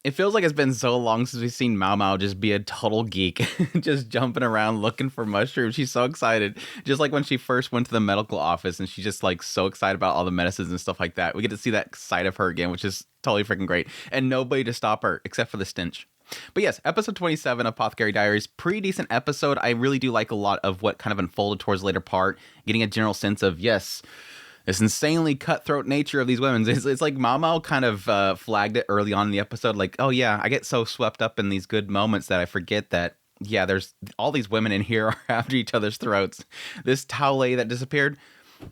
It feels like it's been so long since we've seen Mao Mao just be a total geek, just jumping around looking for mushrooms. She's so excited. Just like when she first went to the medical office and she's just like so excited about all the medicines and stuff like that. We get to see that side of her again, which is totally freaking great. And nobody to stop her except for the stench. But yes, episode 27, Apothecary Diaries, pretty decent episode. I really do like a lot of what kind of unfolded towards the later part, getting a general sense of, yes, this insanely cutthroat nature of these women. It's like Mao Mao kind of flagged it early on in the episode. Like, oh yeah, I get so swept up in these good moments that I forget that, yeah, there's all these women in here are after each other's throats. This Tao that disappeared,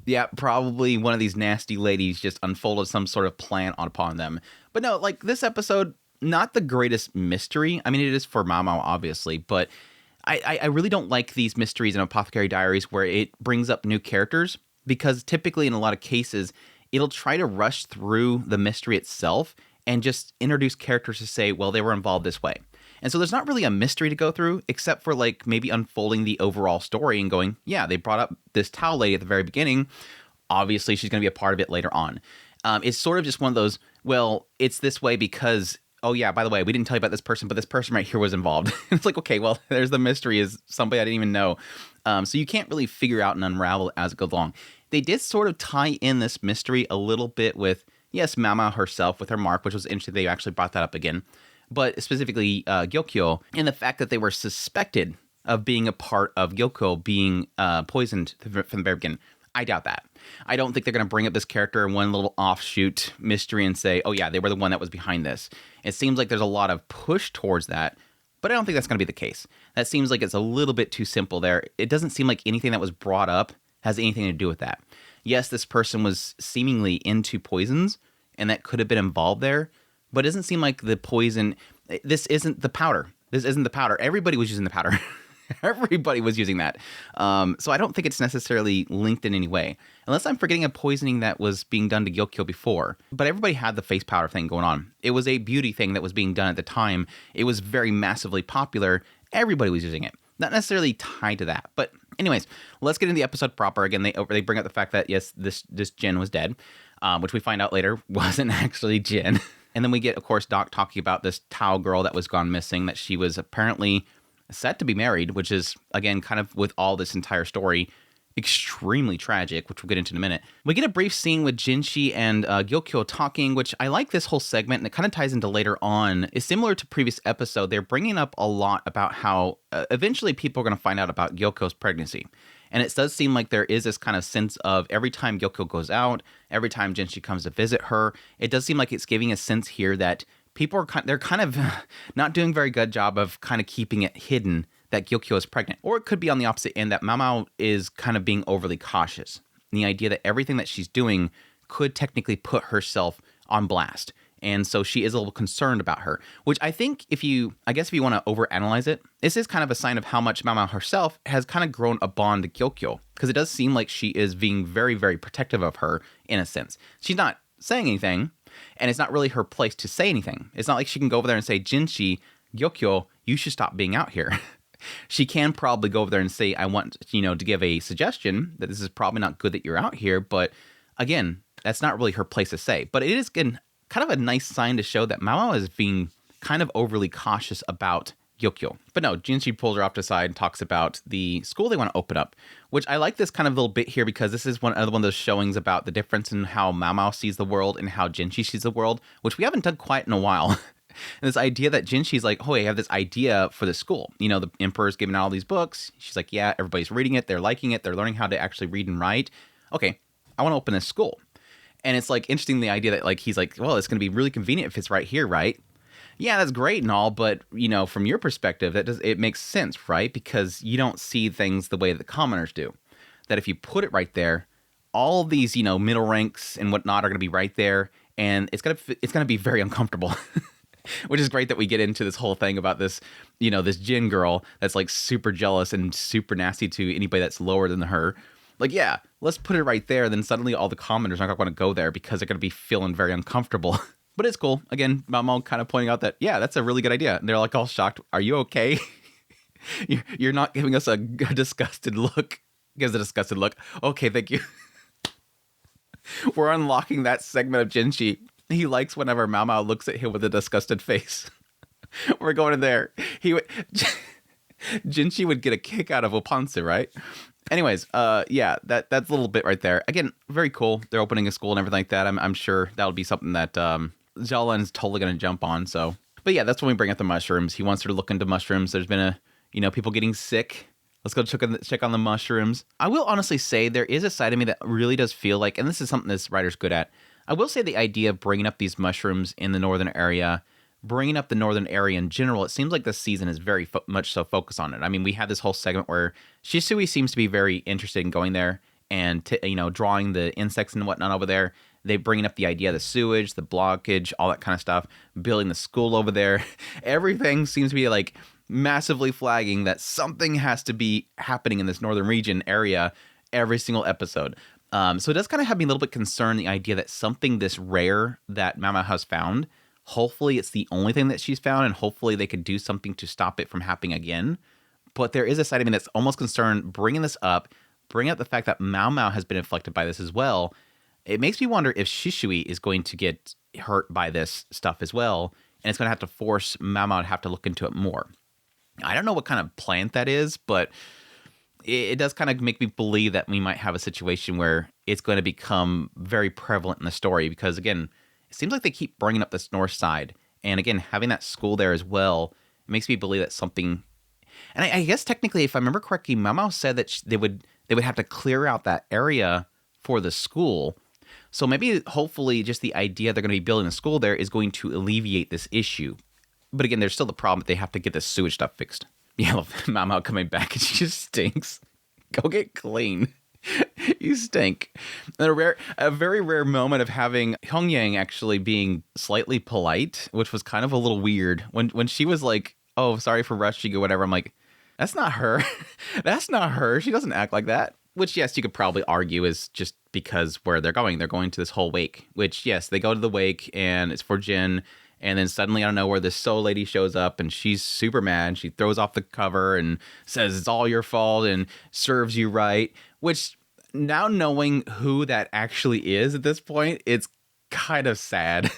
yeah, probably one of these nasty ladies just unfolded some sort of plan upon them. But no, like this episode, not the greatest mystery. I mean, it is for Mao Mao, obviously, but I really don't like these mysteries in Apothecary Diaries where it brings up new characters. Because typically in a lot of cases, it'll try to rush through the mystery itself and just introduce characters to say, well, they were involved this way. And so there's not really a mystery to go through, except for like maybe unfolding the overall story and going, yeah, they brought up this Tao lady at the very beginning. Obviously, she's going to be a part of it later on. It's sort of just one of those, well, it's this way because, oh yeah, by the way, we didn't tell you about this person, but this person right here was involved. It's like, okay, well, there's the mystery is somebody I didn't even know. So you can't really figure out and unravel it as it goes along. They did sort of tie in this mystery a little bit with, yes, Mao Mao herself with her mark, which was interesting. They actually brought that up again. But specifically Gyokyo, and the fact that they were suspected of being a part of Gyokyo being poisoned from the very beginning. I doubt that. I don't think they're going to bring up this character in one little offshoot mystery and say, oh yeah, they were the one that was behind this. It seems like there's a lot of push towards that, but I don't think that's going to be the case. That seems like it's a little bit too simple there. It doesn't seem like anything that was brought up has anything to do with that. Yes, this person was seemingly into poisons, and that could have been involved there, but it doesn't seem like the poison, this isn't the powder. This isn't the powder. Everybody was using the powder. Everybody was using that. So I don't think it's necessarily linked in any way, unless I'm forgetting a poisoning that was being done to Gyokyo before. But everybody had the face powder thing going on. It was a beauty thing that was being done at the time. It was very massively popular. Everybody was using it. Not necessarily tied to that. But anyways, let's get into the episode proper. Again, they bring up the fact that, yes, this Jin was dead, which we find out later wasn't actually Jin. And then we get, of course, Doc talking about this Tao girl that was gone missing, that she was apparently set to be married, which is, again, kind of with all this entire story, extremely tragic, which we'll get into in a minute. We get a brief scene with Jinshi and Gyokyo talking, which I like this whole segment, and it kind of ties into later on. It's similar to previous episode. They're bringing up a lot about how eventually people are going to find out about Gyokyo's pregnancy. And it does seem like there is this kind of sense of every time Gyokyo goes out, every time Jinshi comes to visit her, it does seem like it's giving a sense here that people are they're kind of not doing a very good job of kind of keeping it hidden that Gyokyo is pregnant. Or it could be on the opposite end that Mao Mao is kind of being overly cautious. And the idea that everything that she's doing could technically put herself on blast. And so she is a little concerned about her, which I think if you want to overanalyze it, this is kind of a sign of how much Mao Mao herself has kind of grown a bond to Gyokyo. Because it does seem like she is being very, very protective of her in a sense. She's not saying anything, and it's not really her place to say anything. It's not like she can go over there and say, Jinshi, Gyokyo, you should stop being out here. She can probably go over there and say, I want, to give a suggestion that this is probably not good that you're out here. But again, that's not really her place to say. But it is kind of a nice sign to show that Mao Mao is being kind of overly cautious about Gyokyo. But no, Jinshi pulls her off to the side and talks about the school they want to open up, which I like this kind of little bit here because this is one of those showings about the difference in how Mao Mao sees the world and how Jinshi sees the world, which we haven't done quite in a while. And this idea that Jinshi's like, oh, I have this idea for the school. The emperor's giving out all these books. She's like, yeah, everybody's reading it. They're liking it. They're learning how to actually read and write. Okay, I want to open this school. And it's like interesting the idea that like he's like, well, it's going to be really convenient if it's right here, right? Yeah, that's great and all, but from your perspective, it makes sense, right? Because you don't see things the way that commoners do. That if you put it right there, all of these middle ranks and whatnot are going to be right there, and it's gonna be very uncomfortable. Which is great that we get into this whole thing about this, this Jin girl that's like super jealous and super nasty to anybody that's lower than her. Like, yeah, let's put it right there. Then suddenly all the commoners aren't going to go there because they're going to be feeling very uncomfortable. But it's cool. Again, Mao kind of pointing out that, yeah, that's a really good idea. And they're like all shocked. Are you okay? You're not giving us a disgusted look. Gives a disgusted look. Okay, thank you. We're unlocking that segment of Jinshi. He likes whenever Mao Mao looks at him with a disgusted face. We're going in there. He would Jinchi would get a kick out of Opanse, right? Anyways, yeah, that's a little bit right there. Again, very cool. They're opening a school and everything like that. I'm sure that'll be something that Xiaolan is totally going to jump on. So, but yeah, that's when we bring up the mushrooms. He wants her to look into mushrooms. There's been people getting sick. Let's go check on the mushrooms. I will honestly say there is a side of me that really does feel like, and this is something this writer's good at. I will say the idea of bringing up these mushrooms in the northern area, bringing up the northern area in general, it seems like this season is very much so focused on it. I mean, we had this whole segment where Shisui seems to be very interested in going there and drawing the insects and whatnot over there. They bringing up the idea of the sewage, the blockage, all that kind of stuff, building the school over there. Everything seems to be like massively flagging that something has to be happening in this northern region area every single episode. So it does kind of have me a little bit concerned, the idea that something this rare that Mama has found, hopefully it's the only thing that she's found, and hopefully they could do something to stop it from happening again. But there is a side of me that's almost concerned bringing this up, bringing up the fact that Mao Mao has been afflicted by this as well. It makes me wonder if Shisui is going to get hurt by this stuff as well, and it's going to have to force Mao Mao to have to look into it more. I don't know what kind of plant that is, but it does kind of make me believe that we might have a situation where it's going to become very prevalent in the story because, again, it seems like they keep bringing up this north side. And, again, having that school there as well, it makes me believe that something... And I guess technically, if I remember correctly, Mamo said that they would have to clear out that area for the school. So maybe, hopefully, just the idea they're going to be building a school there is going to alleviate this issue. But again, there's still the problem that they have to get this sewage stuff fixed. Yeah, Mama coming back and she just stinks. Go get clean. You stink. And a very rare moment of having Hyeongyang actually being slightly polite, which was kind of a little weird. When she was like, "Oh, sorry for rushing or whatever," I'm like, "That's not her. That's not her. She doesn't act like that." Which, yes, you could probably argue is just because where they're going. They're going to this whole wake. Which, yes, they go to the wake and it's for Jin. And then suddenly, I don't know where this soul lady shows up and she's super mad. She throws off the cover and says it's all your fault and serves you right. Which, now knowing who that actually is at this point, it's kind of sad.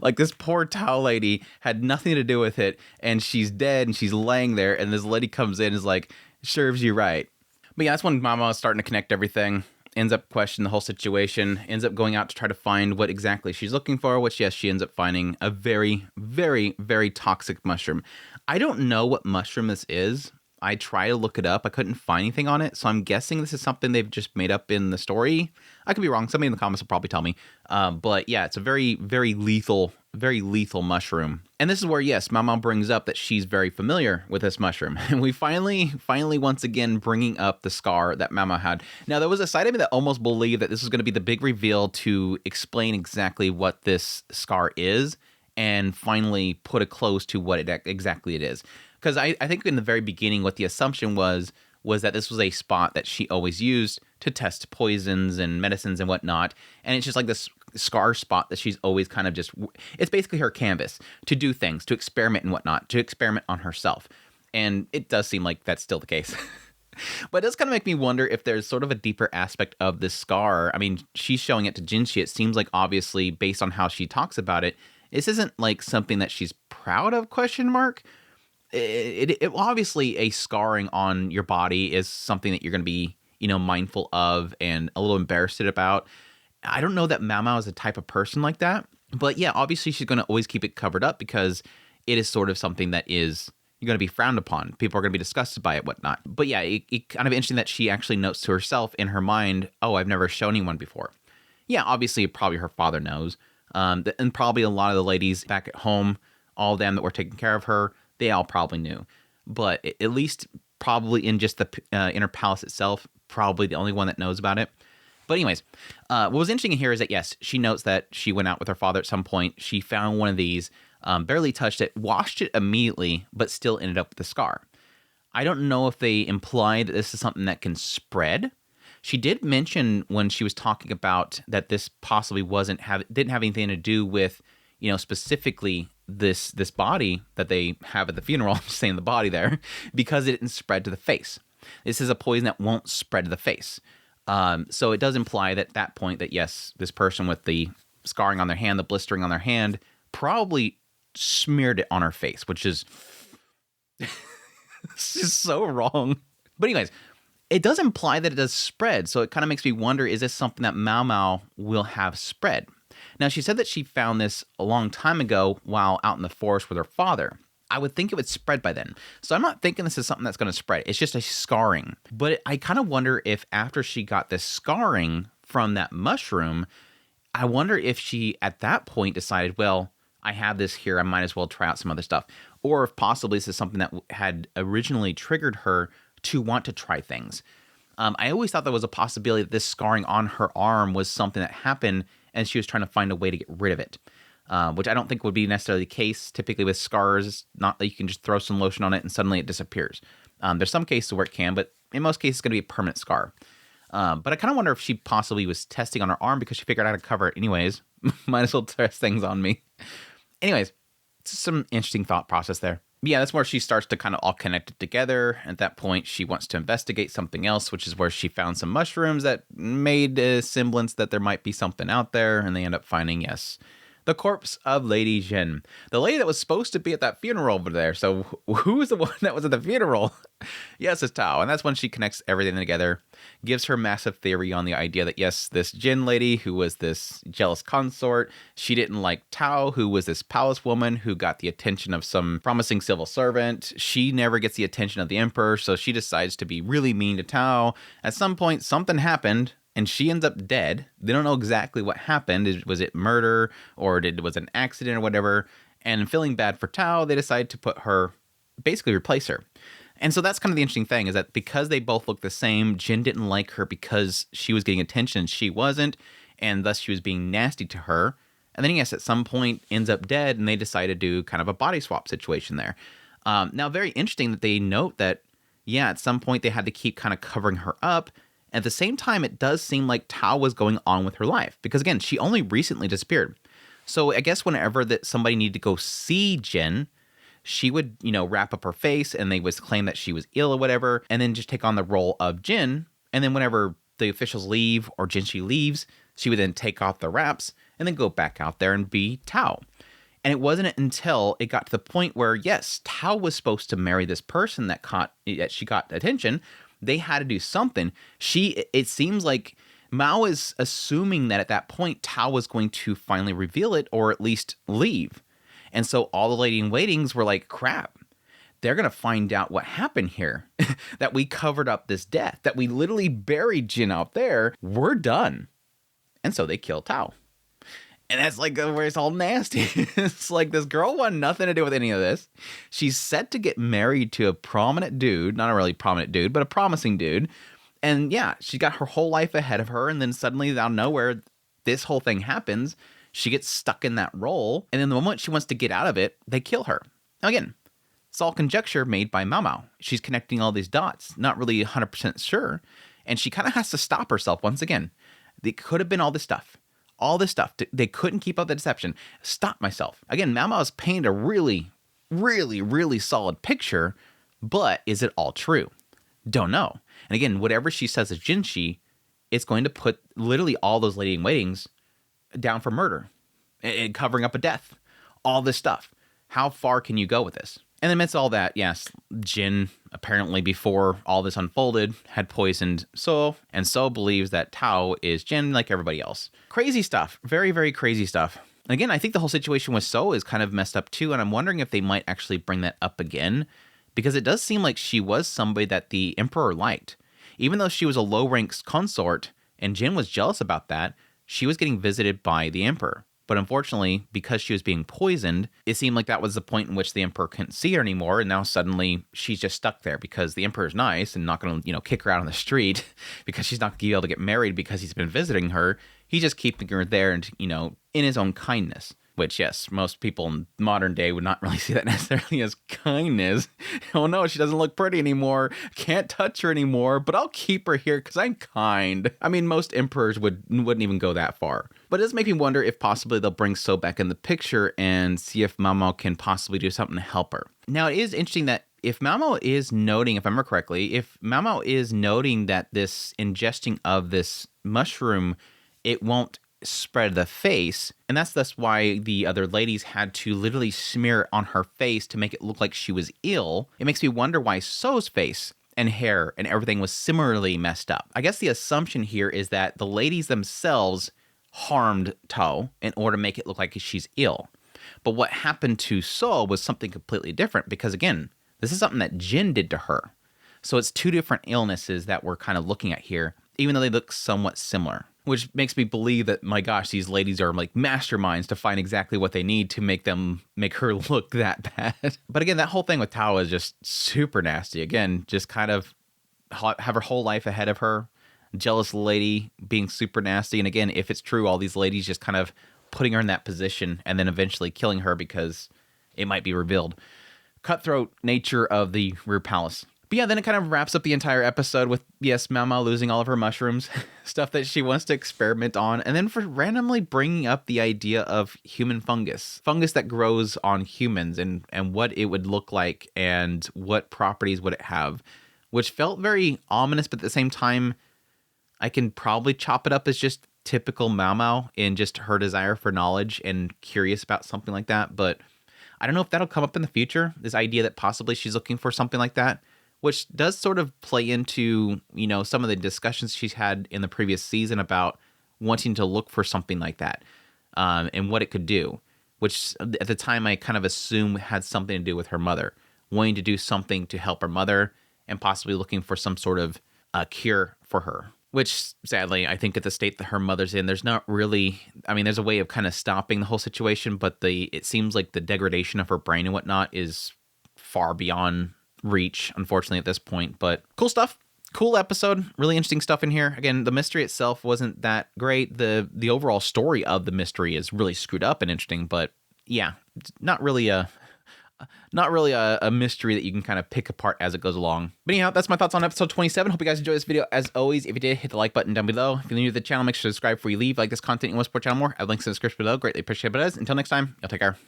Like, this poor Tao lady had nothing to do with it. And she's dead and she's laying there. And this lady comes in and is like, serves you right. But yeah, that's when Mama is starting to connect everything. Ends up questioning the whole situation, ends up going out to try to find what exactly she's looking for, which, yes, she ends up finding a very, very, very toxic mushroom. I don't know what mushroom this is. I tried to look it up. I couldn't find anything on it, so I'm guessing this is something they've just made up in the story. I could be wrong. Somebody in the comments will probably tell me. But yeah, it's a very, very lethal mushroom. And this is where, yes, Mama brings up that she's very familiar with this mushroom. And we finally, once again, bringing up the scar that Mama had. Now, there was a side of me that almost believed that this was going to be the big reveal to explain exactly what this scar is and finally put a close to what exactly it is. Because I think in the very beginning, what the assumption was that this was a spot that she always used to test poisons and medicines and whatnot. And it's just like this scar spot that she's always kind of it's basically her canvas to do things, to experiment and whatnot, to experiment on herself. And it does seem like that's still the case. But it does kind of make me wonder if there's sort of a deeper aspect of this scar. I mean, she's showing it to Jinshi. It seems like, obviously, based on how she talks about it, this isn't like something that she's proud of, ? It obviously, a scarring on your body is something that you're going to be, mindful of and a little embarrassed about. I don't know that Mao is the type of person like that, but yeah, obviously she's going to always keep it covered up because it is sort of something that is you're going to be frowned upon. People are going to be disgusted by it, whatnot. But yeah, it kind of interesting that she actually notes to herself in her mind, "Oh, I've never shown anyone before." Yeah, obviously, probably her father knows, and probably a lot of the ladies back at home, all of them that were taking care of her, they all probably knew. But at least probably in just the inner palace itself, probably the only one that knows about it. But anyways, what was interesting here is that, yes, she notes that she went out with her father at some point. She found one of these, barely touched it, washed it immediately, but still ended up with the scar. I don't know if they implied that this is something that can spread. She did mention when she was talking about that this possibly didn't have anything to do with, specifically this body that they have at the funeral. I'm just saying the body there, because it didn't spread to the face. This is a poison that won't spread to the face. So it does imply that at that point that, yes, this person with the scarring on their hand, the blistering on their hand, probably smeared it on her face, which is it's just so wrong. But anyways, it does imply that it does spread, so it kind of makes me wonder, is this something that Mao Mao will have spread? Now, she said that she found this a long time ago while out in the forest with her father. I would think it would spread by then. So I'm not thinking this is something that's going to spread. It's just a scarring. But I kind of wonder if after she got this scarring from that mushroom, I wonder if she at that point decided, well, I have this here, I might as well try out some other stuff. Or if possibly this is something that had originally triggered her to want to try things. I always thought there was a possibility that this scarring on her arm was something that happened and she was trying to find a way to get rid of it. Which I don't think would be necessarily the case. Typically with scars, it's not that you can just throw some lotion on it and suddenly it disappears. There's some cases where it can, but in most cases it's going to be a permanent scar. But I kind of wonder if she possibly was testing on her arm because she figured out how to cover it anyways. Might as well test things on me. Anyways, some interesting thought process there. Yeah, that's where she starts to kind of all connect it together. At that point, she wants to investigate something else, which is where she found some mushrooms that made a semblance that there might be something out there. And they end up finding, yes, the corpse of Lady Jin, the lady that was supposed to be at that funeral over there. So who's the one that was at the funeral? Yes, it's Tao. And that's when she connects everything together, gives her massive theory on the idea that, yes, this Jin lady who was this jealous consort, she didn't like Tao, who was this palace woman who got the attention of some promising civil servant. She never gets the attention of the emperor, so she decides to be really mean to Tao. At some point, something happened, and she ends up dead. They don't know exactly what happened. Was it murder or was it an accident or whatever? And feeling bad for Tao, they decide to put her, basically replace her. And so that's kind of the interesting thing, is that because they both look the same, Jin didn't like her because she was getting attention and she wasn't, and thus she was being nasty to her. And then, yes, at some point ends up dead, and they decide to do kind of a body swap situation there. Now, very interesting that they note that, yeah, at some point they had to keep kind of covering her up. At the same time, it does seem like Tao was going on with her life because, again, she only recently disappeared. So I guess whenever that somebody needed to go see Jin, she would, wrap up her face and they would claim that she was ill or whatever, and then just take on the role of Jin. And then whenever the officials leave or Jinshi leaves, she would then take off the wraps and then go back out there and be Tao. And it wasn't until it got to the point where, yes, Tao was supposed to marry this person that she got attention. They had to do something. It seems like Mao is assuming that at that point, Tao was going to finally reveal it or at least leave. And so all the lady-in-waitings were like, crap, they're going to find out what happened here, that we covered up this death, that we literally buried Jin out there. We're done. And so they kill Tao. And that's like where it's all nasty. It's like this girl wanted nothing to do with any of this. She's set to get married to a prominent dude, not a really prominent dude, but a promising dude. And yeah, she got her whole life ahead of her. And then suddenly out of nowhere, this whole thing happens. She gets stuck in that role. And then the moment she wants to get out of it, they kill her. Now again, it's all conjecture made by Mao Mao. She's connecting all these dots, not really 100% sure. And she kind of has to stop herself once again. It could have been all this stuff. All this stuff. They couldn't keep up the deception. Stop myself. Again, Mao Mao's painted a really, really, really solid picture, but is it all true? Don't know. And again, whatever she says is Jinshi, it's going to put literally all those lady-in-waitings down for murder and covering up a death. All this stuff. How far can you go with this? And amidst all that, yes, Jin, apparently before all this unfolded, had poisoned So, and So believes that Tao is Jin like everybody else. Crazy stuff. Very, very crazy stuff. Again, I think the whole situation with So is kind of messed up too, and I'm wondering if they might actually bring that up again, because it does seem like she was somebody that the Emperor liked. Even though she was a low-ranked consort, and Jin was jealous about that, she was getting visited by the Emperor. But unfortunately, because she was being poisoned, it seemed like that was the point in which the Emperor couldn't see her anymore. And now suddenly she's just stuck there because the Emperor's nice and not going to, kick her out on the street because she's not going to be able to get married because he's been visiting her. He's just keeping her there and, in his own kindness. Which, yes, most people in modern day would not really see that necessarily as kindness. Oh no, she doesn't look pretty anymore. Can't touch her anymore, but I'll keep her here because I'm kind. I mean, most emperors wouldn't even go that far. But it does make me wonder if possibly they'll bring So back in the picture and see if Mao Mao can possibly do something to help her. Now, it is interesting that if Mao Mao is noting, if I remember correctly, if Mao Mao is noting that this ingesting of this mushroom, it won't spread the face, and that's why the other ladies had to literally smear it on her face to make it look like she was ill. It makes me wonder why So's face and hair and everything was similarly messed up. I guess the assumption here is that the ladies themselves harmed To in order to make it look like she's ill. But what happened to So was something completely different because, again, this is something that Jin did to her. So it's two different illnesses that we're kind of looking at here, even though they look somewhat similar. Which makes me believe that, my gosh, these ladies are like masterminds to find exactly what they need to make her look that bad. But again, that whole thing with Tao is just super nasty. Again, just kind of have her whole life ahead of her. Jealous lady being super nasty. And again, if it's true, all these ladies just kind of putting her in that position and then eventually killing her because it might be revealed. Cutthroat nature of the Rear Palace. But yeah, then it kind of wraps up the entire episode with, yes, Mao Mao losing all of her mushrooms, stuff that she wants to experiment on, and then for randomly bringing up the idea of human fungus that grows on humans and what it would look like and what properties would it have, which felt very ominous, but at the same time, I can probably chop it up as just typical Mao Mao in just her desire for knowledge and curious about something like that, but I don't know if that'll come up in the future, this idea that possibly she's looking for something like that. Which does sort of play into, some of the discussions she's had in the previous season about wanting to look for something like that and what it could do, which at the time I kind of assumed had something to do with her mother, wanting to do something to help her mother and possibly looking for some sort of cure for her, which sadly, I think at the state that her mother's in, there's not really, there's a way of kind of stopping the whole situation, but it seems like the degradation of her brain and whatnot is far beyond reach, unfortunately, at this point. But cool stuff. Cool episode. Really interesting stuff in here. Again, the mystery itself wasn't that great. The overall story of the mystery is really screwed up and interesting, but yeah, not really a mystery that you can kind of pick apart as it goes along. But anyhow, that's my thoughts on episode 27. Hope you guys enjoyed this video. As always, if you did, hit the like button down below. If you're new to the channel, make sure to subscribe before you leave. Like this content, you want to support the channel more, I have links in the description below. Greatly appreciate it. But until next time, y'all take care.